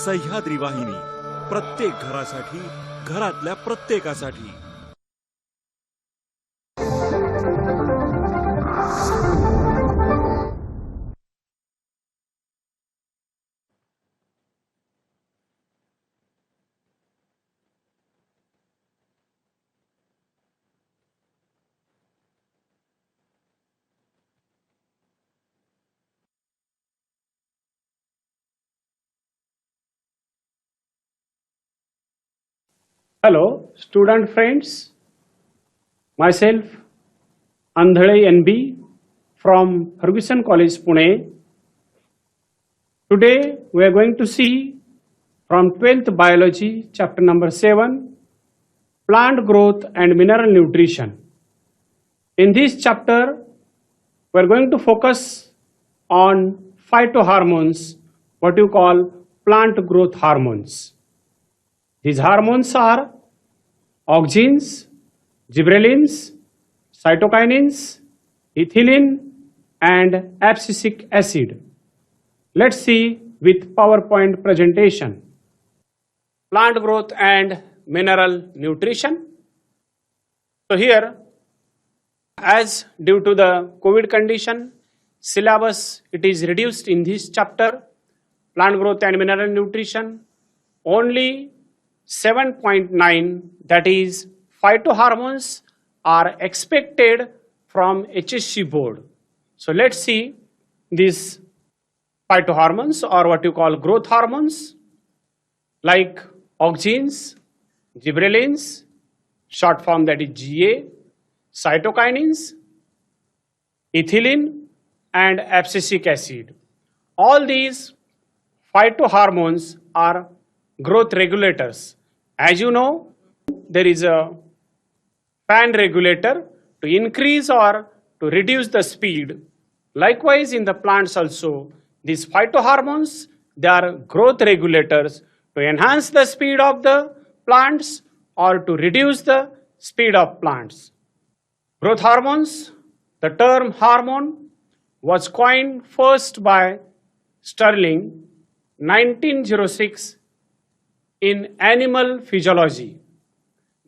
सह्याद्री वाहिनी, प्रत्येक घरासाठी, घरातल्या प्रत्येकासाठी. Hello, student friends. Myself, Andhale NB from Ferguson College, Pune. Today, we are going to see from 12th Biology, chapter number 7, Plant Growth and Mineral Nutrition. In this chapter, we are going to focus on phytohormones, what you call plant growth hormones. These hormones are auxins, gibberellins, cytokinins, ethylene, and abscisic acid. Let's see with PowerPoint presentation. Plant growth and mineral nutrition. So here, as due to the COVID condition, syllabus it is reduced in this chapter, plant growth and mineral nutrition. Only 7.9, that is phytohormones, are expected from HSC board. So let's see these phytohormones, or what you call growth hormones, like auxins, gibberellins, short form that is GA, cytokinins, ethylene, and abscisic acid. All these phytohormones are growth regulators. As you know, there is a fan regulator to increase or to reduce the speed. Likewise, in the plants also, these phytohormones, they are growth regulators to enhance the speed of the plants or to reduce the speed of plants. Growth hormones, the term hormone was coined first by Sterling 1906 in Animal Physiology.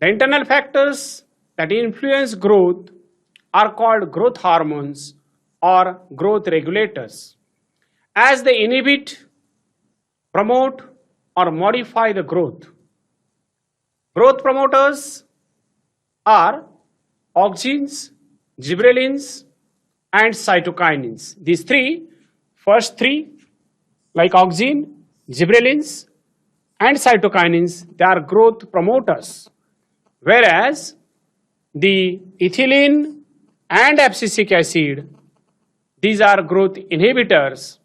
The internal factors that influence growth are called growth hormones or growth regulators, as they inhibit, promote, or modify the growth. Growth promoters are auxins, gibberellins, and cytokinins. These first three, like auxin, gibberellins, and cytokinins, they are growth promoters, whereas the ethylene and abscisic acid, these are growth inhibitors.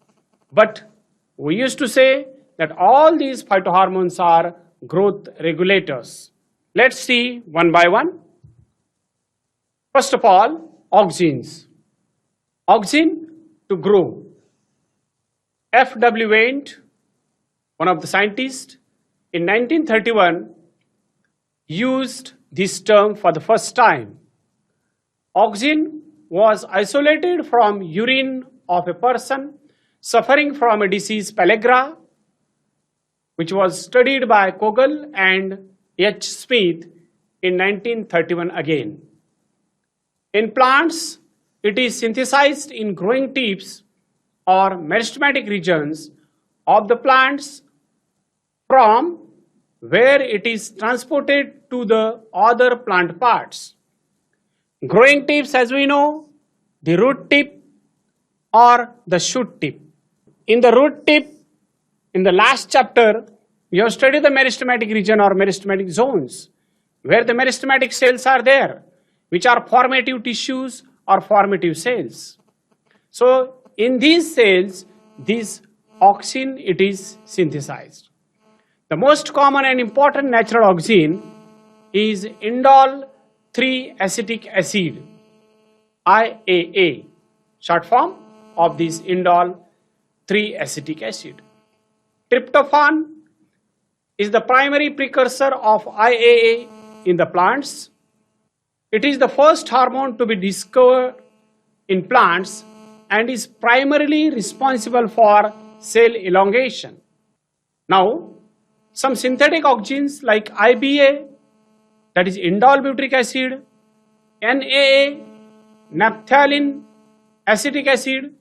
But we used to say that all these phytohormones are growth regulators. Let's see one by one. First of all, auxins. Auxin, to grow. F.W. Waite, one of the scientists, in 1931 used this term for the first time. Auxin was isolated from urine of a person suffering from a disease pellagra, which was studied by Kogel and H. Smith in 1931 again. In plants, it is synthesized in growing tips or meristematic regions of the plants, from where it is transported to the other plant parts. Growing tips, as we know, the root tip or the shoot tip. In the root tip, in the last chapter, we have studied the meristematic region or meristematic zones, where the meristematic cells are there, which are formative tissues or formative cells. So in these cells, this auxin, it is synthesized. The most common and important natural auxin is indole 3-acetic acid, IAA, short form of this indole 3-acetic acid. Tryptophan is the primary precursor of IAA in the plants. It is the first hormone to be discovered in plants and is primarily responsible for cell elongation. Now, some synthetic oxygens like IBA, that is indole butyric acid, NAA, naphthalene acetic acid,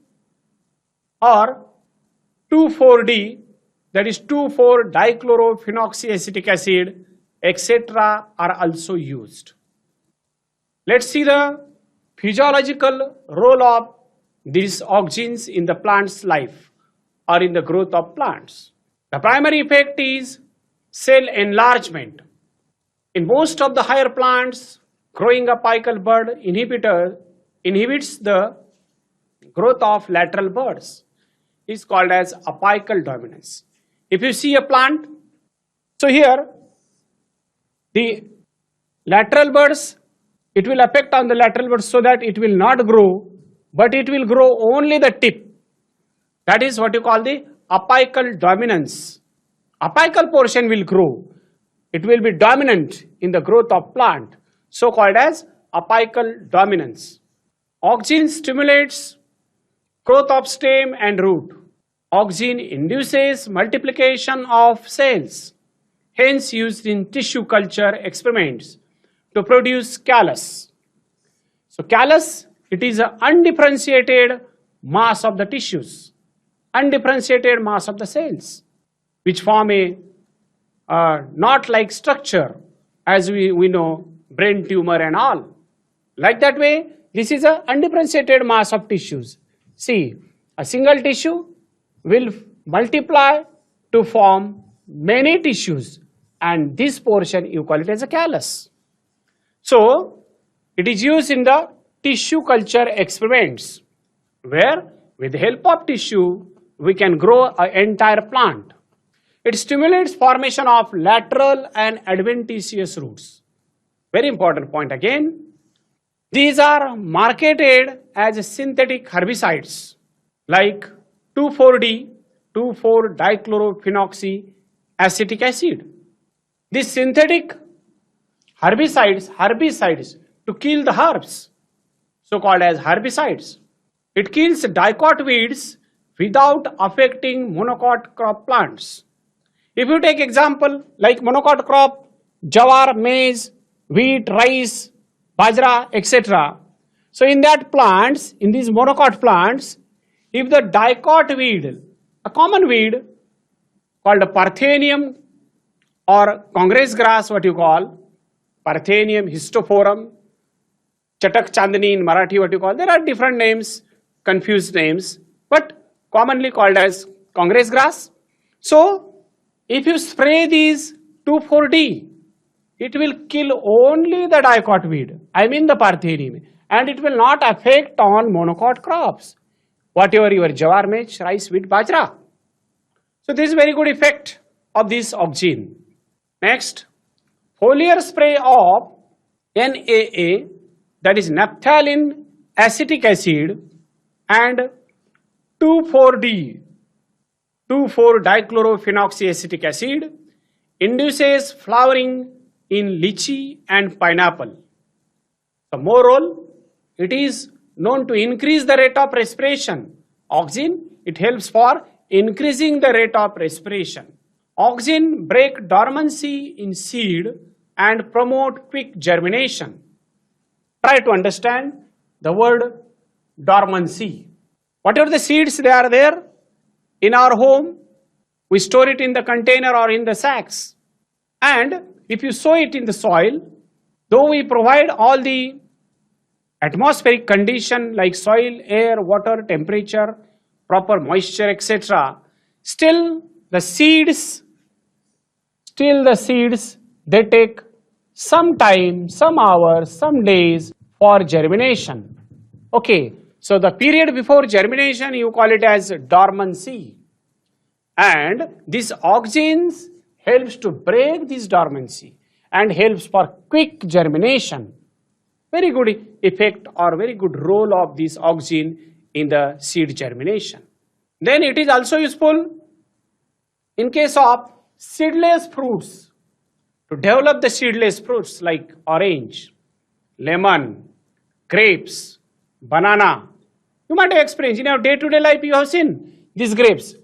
or 2,4-D, that is 2,4-dichlorophenoxyacetic acid, etc. are also used. Let's see the physiological role of these oxygens in the plant's life or in the growth of plants. The primary effect is cell enlargement. In most of the higher plants, growing apical bud inhibits the growth of lateral buds. It's called as apical dominance. If you see a plant, so here the lateral buds, it will affect on the lateral buds so that it will not grow, but it will grow only the tip. That is what you call the apical dominance. Apical portion will grow. It will be dominant in the growth of plant, so called as apical dominance. Auxin stimulates growth of stem and root. Auxin induces multiplication of cells, hence used in tissue culture experiments to produce callus. So callus, it is an undifferentiated mass of the tissues, undifferentiated mass of the cells, which form a knot-like structure, as we know, brain tumor and all. Like that way, this is an undifferentiated mass of tissues. See, a single tissue will multiply to form many tissues, and this portion you call it as a callus. So, it is used in the tissue culture experiments, where with the help of tissue, we can grow an entire plant. It stimulates formation of lateral and adventitious roots. Very important point again. These are marketed as synthetic herbicides like 2,4-D, 2,4-dichlorophenoxyacetic acid. These synthetic herbicides to kill the herbs, so called as herbicides. It kills dicot weeds without affecting monocot crop plants. If you take example like monocot crop, jawar, maize, wheat, rice, bajra, etc. So in that plants, in these monocot plants, if the dicot weed, a common weed called a Parthenium or Congress grass, what you call, Parthenium, Histophorum, Chatak Chandani in Marathi, what you call, there are different names, confused names, but commonly called as Congress grass. So if you spray these 2,4-D, it will kill only the dicot weed, I mean the Parthenium, and it will not affect on monocot crops, whatever your jawar, maize, rice, wheat, bajra. So this is very good effect of this auxin. Next, foliar spray of NAA, that is naphthalene acetic acid, and 2,4-D, 2,4-dichlorophenoxyacetic acid, induces flowering in lychee and pineapple. The more role, it is known to increase the rate of respiration. Auxin, it helps for increasing the rate of respiration. Auxin break dormancy in seed and promote quick germination. Try to understand the word dormancy. Whatever the seeds they are there in our home, we store it in the container or in the sacks. And if you sow it in the soil, though we provide all the atmospheric condition like soil, air, water, temperature, proper moisture, etc., still the seeds, they take some time, some hours, some days for germination. Okay, so the period before germination, you call it as dormancy. And this auxins helps to break this dormancy and helps for quick germination. Very good effect or very good role of this auxin in the seed germination. Then it is also useful in case of seedless fruits, to develop the seedless fruits like orange, lemon, grapes, banana. You might have experienced in your day-to-day life, you have seen these grapes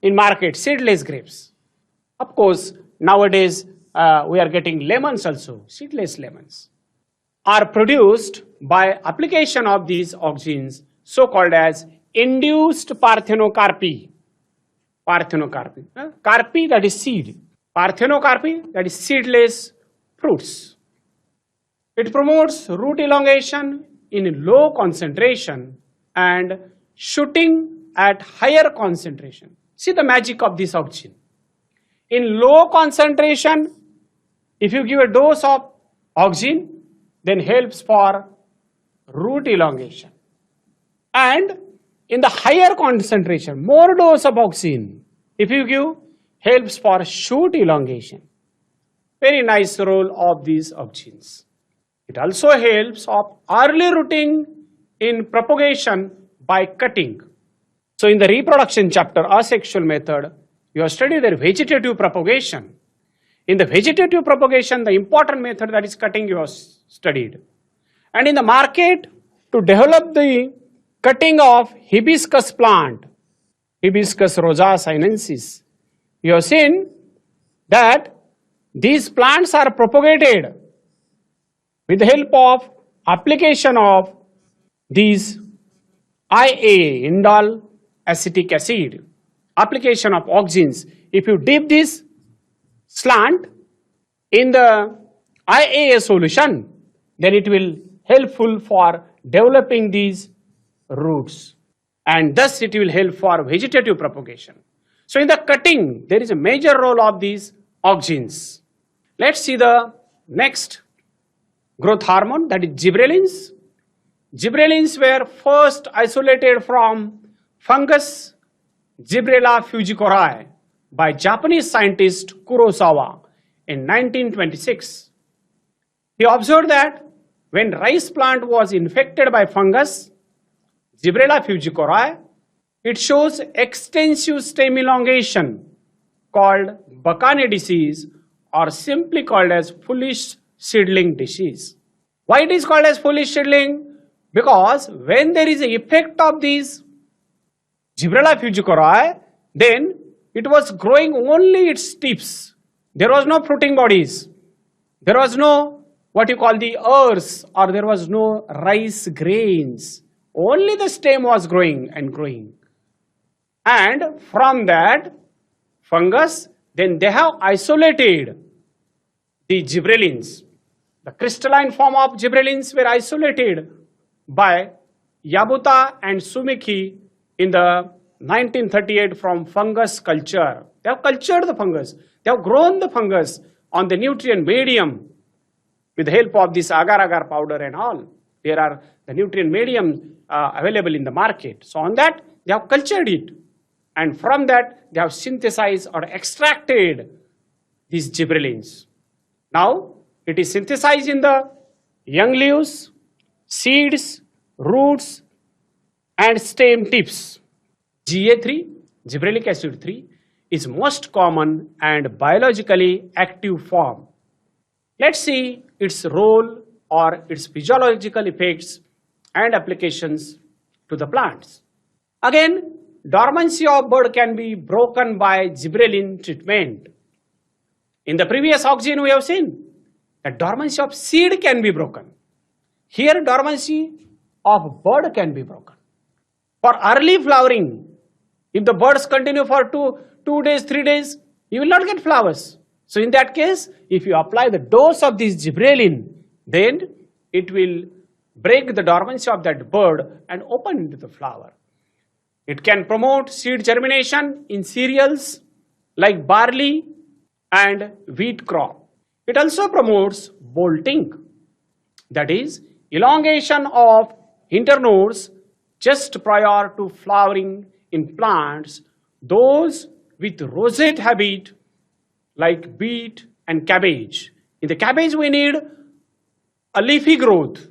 in market, seedless grapes. Of course, nowadays we are getting lemons also, seedless lemons, are produced by application of these auxins, so called as induced parthenocarpy. Parthenocarpy. Carpy, that is seed. Parthenocarpy, that is seedless fruits. It promotes root elongation in low concentration and shooting at higher concentration. See the magic of this auxin. In low concentration, if you give a dose of auxin, then helps for root elongation. And in the higher concentration, more dose of auxin, if you give, helps for shoot elongation. Very nice role of these auxins. It also helps of early rooting in propagation by cutting. So in the reproduction chapter, asexual method, you have studied the vegetative propagation. In the vegetative propagation, the important method, that is cutting, you have studied. And in the market, to develop the cutting of hibiscus plant, Hibiscus rosa sinensis, you have seen that these plants are propagated with the help of application of these IA, indole acetic acid, application of auxins. If you dip this slant in the IA solution, then it will helpful for developing these roots, and thus it will help for vegetative propagation. So in the cutting, there is a major role of these auxins. Let's see the next growth hormone, that is gibberellins. Gibberellins were first isolated from fungus Gibberella fujikuri by Japanese scientist Kurosawa in 1926. He observed that when rice plant was infected by fungus Gibberella fujikuri, it shows extensive stem elongation called Bakane disease, or simply called as foolish seedling disease. Why it is called as foolish seedling? Because when there is an effect of these Gibberella fujikuri, then it was growing only its tips. There was no fruiting bodies. There was no what you call the ears, or there was no rice grains. Only the stem was growing and growing. And from that fungus, then they have isolated the gibberellins. The crystalline form of gibberellins were isolated by Yabuta and Sumiki in the 1938 from fungus culture. They have cultured the fungus. They have grown the fungus on the nutrient medium with the help of this agar-agar powder and all. There are the nutrient medium available in the market. So on that, they have cultured it. And from that, they have synthesized or extracted these gibberellins. Now, it is synthesized in the young leaves, seeds, roots, and stem tips. GA3, gibberellic acid 3, is most common and biologically active form. Let's see its role or its physiological effects and applications to the plants. Again, dormancy of bud can be broken by gibberellin treatment. In the previous auxin, we have seen that dormancy of seed can be broken. Here, dormancy of bud can be broken. For early flowering, if the buds continue for 2 days, 3 days, you will not get flowers. So in that case, if you apply the dose of this gibberellin, then it will break the dormancy of that bud and open into the flower. It can promote seed germination in cereals like barley and wheat crop. It also promotes bolting, that is, elongation of internodes just prior to flowering in plants, those with rosette habit like beet and cabbage. In the cabbage, we need a leafy growth.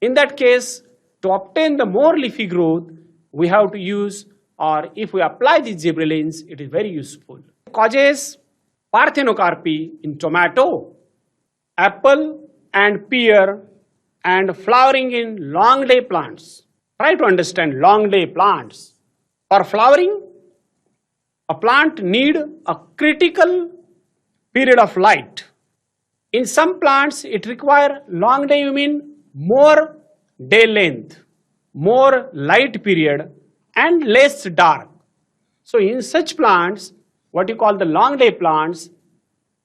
In that case, to obtain the more leafy growth, we have to use, or if we apply these gibberellins, it is very useful. It causes parthenocarpy in tomato, apple and pear, and flowering in long day plants. Try to understand long day plants. For flowering, A plant need a critical period of light. In some plants, it require long day, you mean more day length, more light period, and less dark. So in such plants, what you call the long day plants,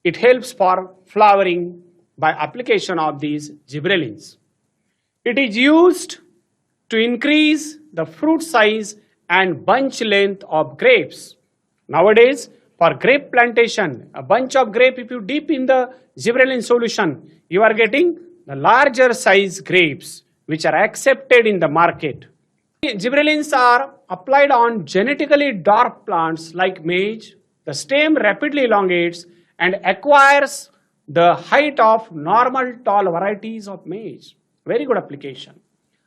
it helps for flowering by application of these gibberellins. It is used to increase the fruit size and bunch length of grapes. Nowadays, for grape plantation, a bunch of grape, if you dip in the gibberellin solution, you are getting the larger size grapes which are accepted in the market. Gibberellins are applied on genetically dark plants like maize. The stem rapidly elongates and acquires the height of normal tall varieties of maize. Very good application.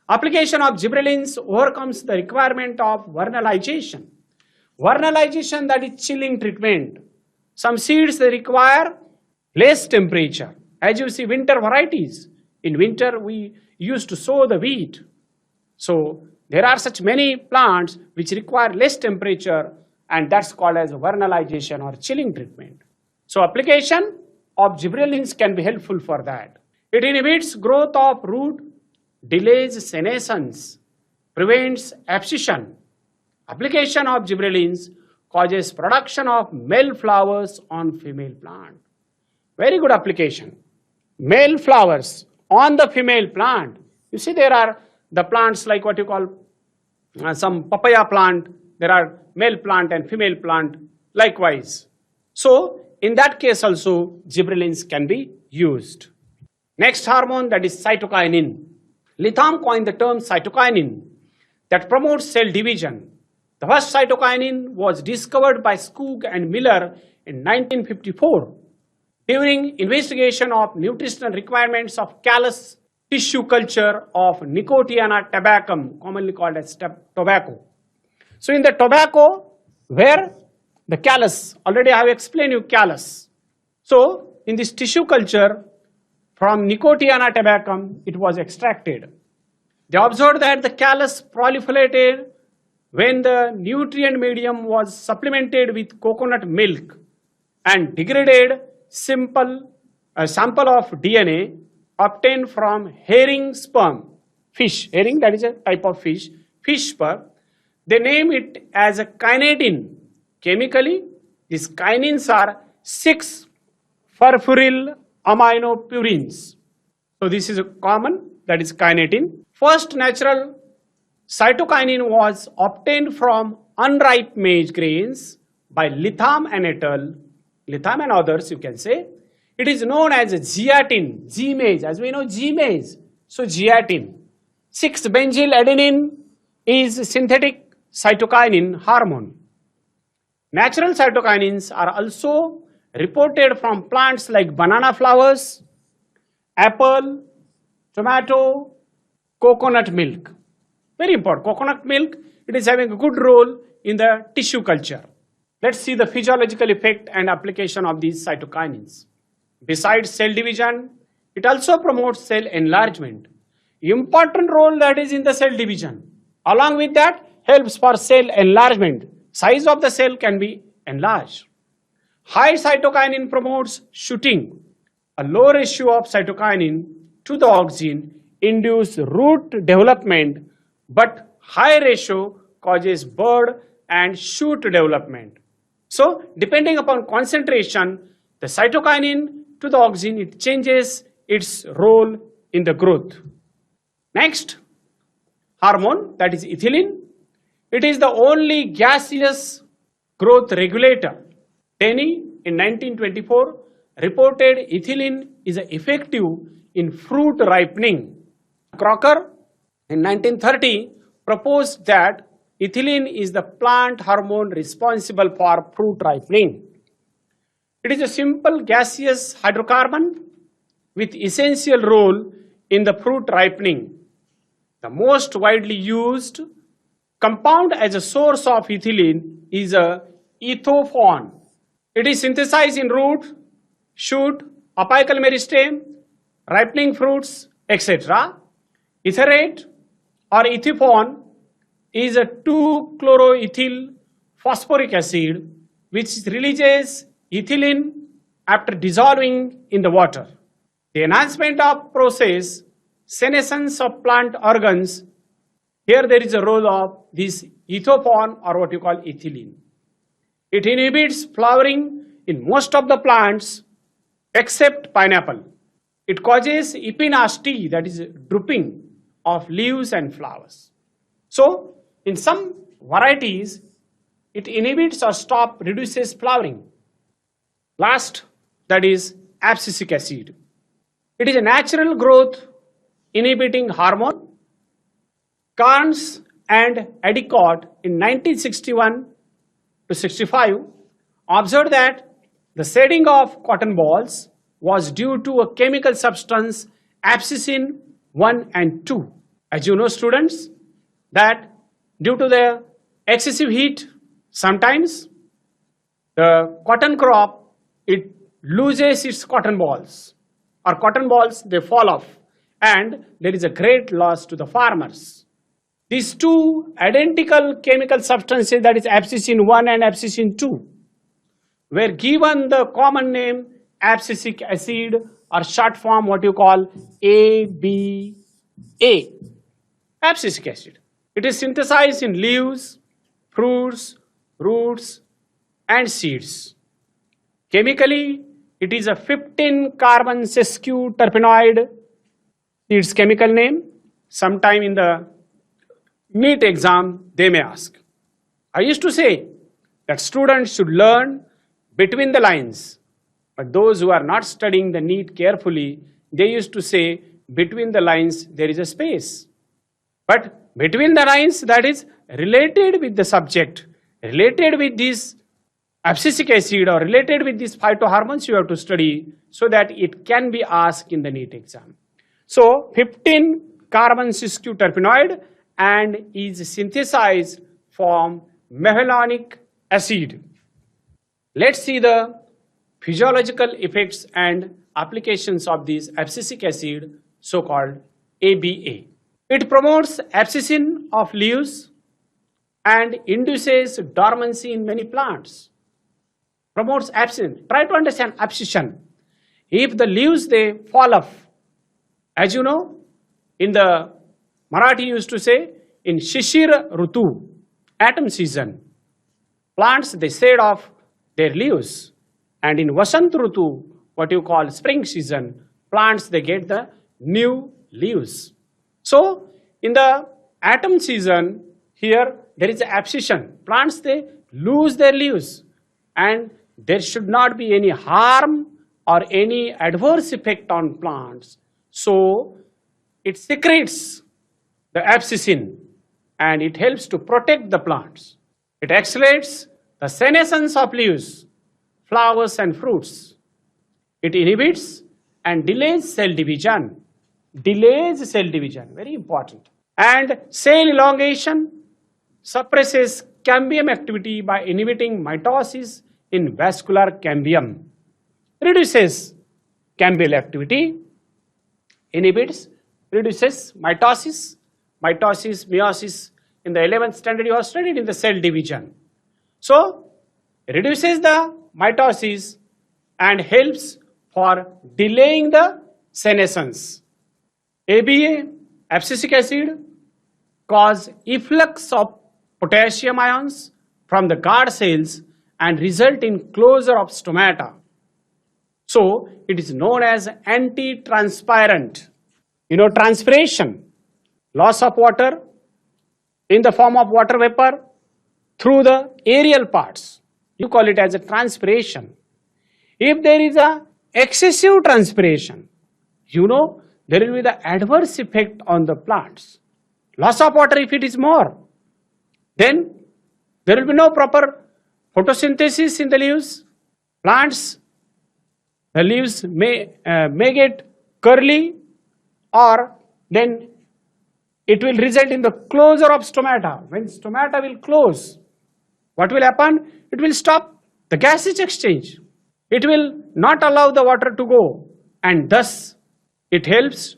Application of gibberellins overcomes the requirement of vernalization. Vernalization, that is chilling treatment. Some seeds they require less temperature. As you see, winter varieties. In winter we used to sow the wheat. So there are such many plants which require less temperature, and that's called as vernalization or chilling treatment. So application of gibberellins can be helpful for that. It inhibits growth of root, delays senescence, prevents abscission. Application of gibberellins causes production of male flowers on female plant. Very good application. Male flowers on the female plant. You see, there are the plants like what you call some papaya plant. There are male plant and female plant likewise. So in that case also gibberellins can be used. Next hormone, that is cytokinin. Litham coined the term cytokinin that promotes cell division. The first cytokinin was discovered by Skoog and Miller in 1954 during investigation of nutritional requirements of callus tissue culture of Nicotiana tabacum, commonly called as tobacco. So in the tobacco, where the callus, already I have explained you callus. So in this tissue culture from Nicotiana tabacum, it was extracted. They observed that the callus proliferated when the nutrient medium was supplemented with coconut milk and degraded sample of DNA obtained from herring sperm, fish, herring, that is a type of fish sperm. They name it as a kinetin. Chemically, these kinins are 6 furfuryl aminopurines. So this is a common, that is kinetin. First natural cytokinin was obtained from unripe maize grains by Litham and al. Litham and others, you can say. It is known as zeatin, G-maize, as we know G-maize. So zeatin. 6-benzyl adenine is synthetic cytokinin hormone. Natural cytokinins are also reported from plants like banana flowers, apple, tomato, coconut milk. Very important, coconut milk, it is having a good role in the tissue culture. Let's see the physiological effect and application of these cytokinins. Besides cell division, it also promotes cell enlargement. Important role that is in the cell division. Along with that, helps for cell enlargement. Size of the cell can be enlarged. High cytokinin promotes shooting. A low ratio of cytokinin to the auxin induces root development, but high ratio causes bud and shoot development. So depending upon concentration, the cytokinin to the auxin, it changes its role in the growth. Next hormone, that is ethylene. It is the only gaseous growth regulator. Tenney in 1924 reported ethylene is effective in fruit ripening. Crocker in 1930 proposed that ethylene is the plant hormone responsible for fruit ripening. It is a simple gaseous hydrocarbon with essential role in the fruit ripening. The most widely used compound as a source of ethylene is a ethophon. It is synthesized in root, shoot, apical meristem, ripening fruits, etc. Etherate or ethophon is a 2-chloroethyl phosphoric acid which releases ethylene after dissolving in the water. The enhancement of process, senescence of plant organs, here there is a role of this ethopon or what you call ethylene. It inhibits flowering in most of the plants except pineapple. It causes epinasty, that is drooping of leaves and flowers. So, in some varieties, it inhibits or reduces flowering. Last, that is abscisic acid. It is a natural growth inhibiting hormone. Carnes and Endicott in 1961 to 65 observed that the shedding of cotton balls was due to a chemical substance abscessin 1 and 2. As you know, students, that due to the excessive heat, sometimes the cotton crop, it loses its cotton balls, or cotton balls, they fall off, and there is a great loss to the farmers. These two identical chemical substances, that is abscessin 1 and abscessin 2, were given the common name abscisic acid, or short form what you call ABA, abscisic acid. It is synthesized in leaves, fruits, roots and seeds. Chemically, it is a 15-carbon sesquiterpenoid, its chemical name. Sometime in the NEET exam, they may ask. I used to say that students should learn between the lines, but those who are not studying the NEET carefully, they used to say between the lines there is a space. But between the lines, that is related with the subject, related with this abscisic acid or related with these phytohormones, you have to study so that it can be asked in the NEET exam. So 15-carbon sesquiterpenoid and is synthesized from mevalonic acid. Let's see the physiological effects and applications of this abscisic acid, so-called ABA. It promotes abscission of leaves and induces dormancy in many plants. Promotes abscission. Try to understand abscission. If the leaves, they fall off, as you know, in the Marathi used to say, in Shishir Rutu, autumn season, plants, they shed off their leaves. And in Vasant Rutu, what you call spring season, plants, they get the new leaves. So, in the autumn season, here there is abscission. Plants, they lose their leaves, and there should not be any harm or any adverse effect on plants. So, it secretes the abscissin and it helps to protect the plants. It accelerates the senescence of leaves, flowers and fruits. It inhibits and delays cell division. Delays cell division, very important. And cell elongation, suppresses cambium activity by inhibiting mitosis in vascular cambium. Reduces cambial activity, inhibits, reduces mitosis. Mitosis, meiosis, in the 11th standard you have studied in the cell division. So, reduces the mitosis and helps for delaying the senescence. ABA, abscisic acid, cause efflux of potassium ions from the guard cells and result in closure of stomata. So, it is known as anti-transpirant. You know, transpiration, loss of water in the form of water vapor through the aerial parts. You call it as a transpiration. If there is a excessive transpiration, you know, there will be the adverse effect on the plants. Loss of water if it is more, then there will be no proper photosynthesis in the leaves. Plants, the leaves may get curly, or then it will result in the closure of stomata. When stomata will close, what will happen? It will stop the gaseous exchange. It will not allow the water to go, and thus it helps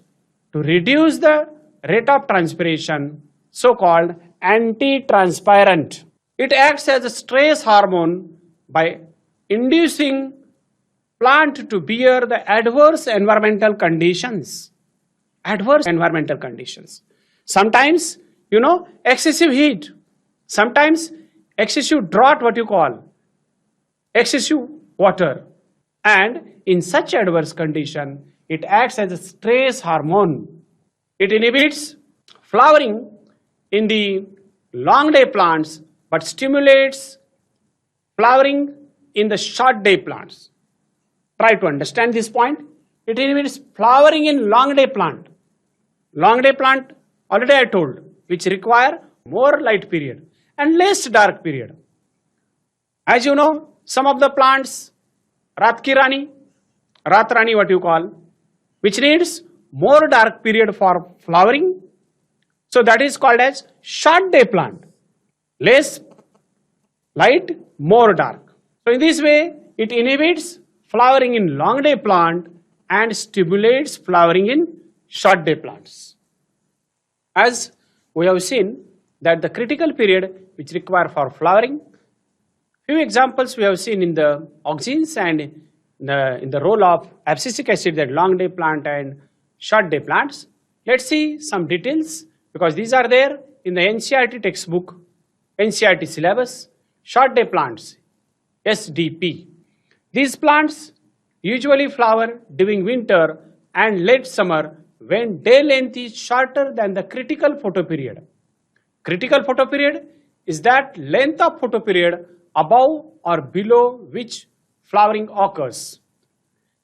to reduce the rate of transpiration, so called anti-transpirant. It acts as a stress hormone by inducing plant to bear the adverse environmental conditions. Adverse environmental conditions. Sometimes, excessive heat. Sometimes excessive drought, what you call, excessive water. And in such adverse condition, it acts as a stress hormone. It inhibits flowering in the long day plants but stimulates flowering in the short day plants. Try to understand this point. It inhibits flowering in long day plant. Long day plant, already I told, which require more light period and less dark period. As you know, some of the plants, Rat Rani what you call, which needs more dark period for flowering. So that is called as short day plant. Less light, more dark. So in this way, it inhibits flowering in long day plant and stimulates flowering in short day plants. As we have seen that the critical period which require for flowering, few examples we have seen in the auxins and in the role of abscisic acid, that long day plant and short day plants. Let's see some details because these are there in the NCERT textbook, NCERT syllabus. Short day plants, SDP. These plants usually flower during winter and late summer when day length is shorter than the critical photoperiod. Critical photoperiod is that length of photoperiod above or below which flowering occurs.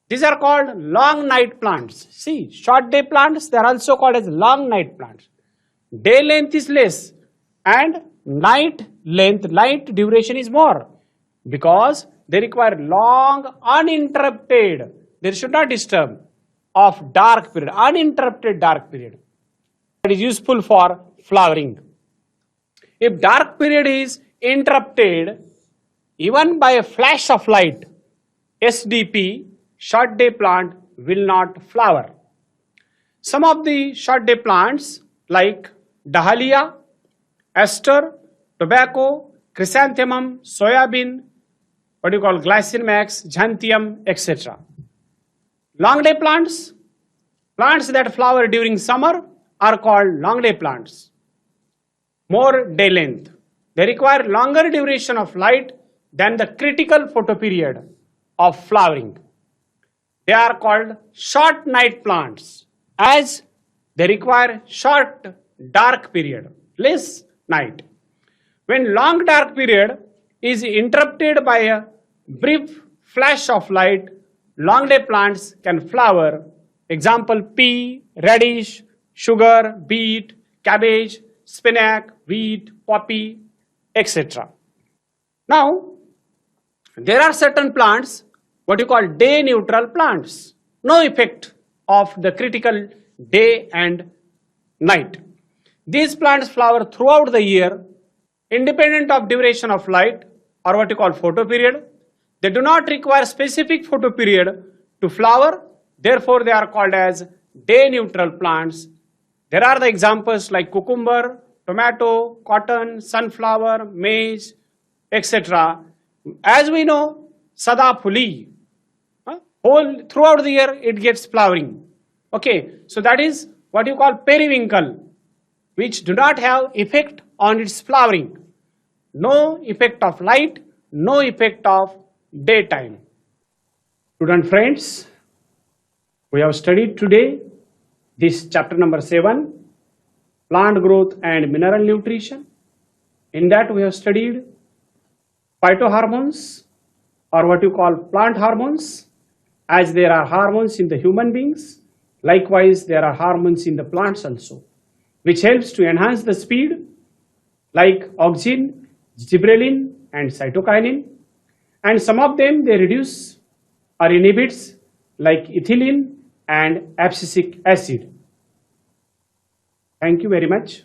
These are called long night plants. See, short day plants, they are also called as long night plants. Day length is less and night length, light duration is more because they require long uninterrupted, they should not disturb, of dark period, uninterrupted dark period. That is useful for flowering. If dark period is interrupted even by a flash of light, SDP, short day plant, will not flower. Some of the short day plants like dahlia, aster, tobacco, chrysanthemum, soybean, what you call glycine max, xanthium, etc. Long day plants, plants that flower during summer are called long day plants. More day length. They require longer duration of light than the critical photoperiod of flowering. They are called short night plants as they require short dark period, less night. When long dark period is interrupted by a brief flash of light, long day plants can flower. Example, pea, radish, sugar, beet, cabbage, spinach, wheat, poppy, etc. Now, there are certain plants, what you call day neutral plants. No effect of the critical day and night. These plants flower throughout the year, independent of duration of light or what you call photoperiod. They do not require specific photoperiod to flower, therefore they are called as day neutral plants. There are the examples like cucumber, tomato, cotton, sunflower, maize, etc. As we know, sada phuli, whole throughout the year it gets flowering. Okay, so that is what you call periwinkle, which do not have effect on its flowering. No effect of light, no effect of daytime. Student friends, we have studied today this chapter number 7, plant growth and mineral nutrition. In that we have studied phytohormones or what you call plant hormones, as there are hormones in the human beings. Likewise, there are hormones in the plants also, which helps to enhance the speed like auxin, gibberellin and cytokinin. And some of them they reduce or inhibits like ethylene and abscisic acid. Thank you very much.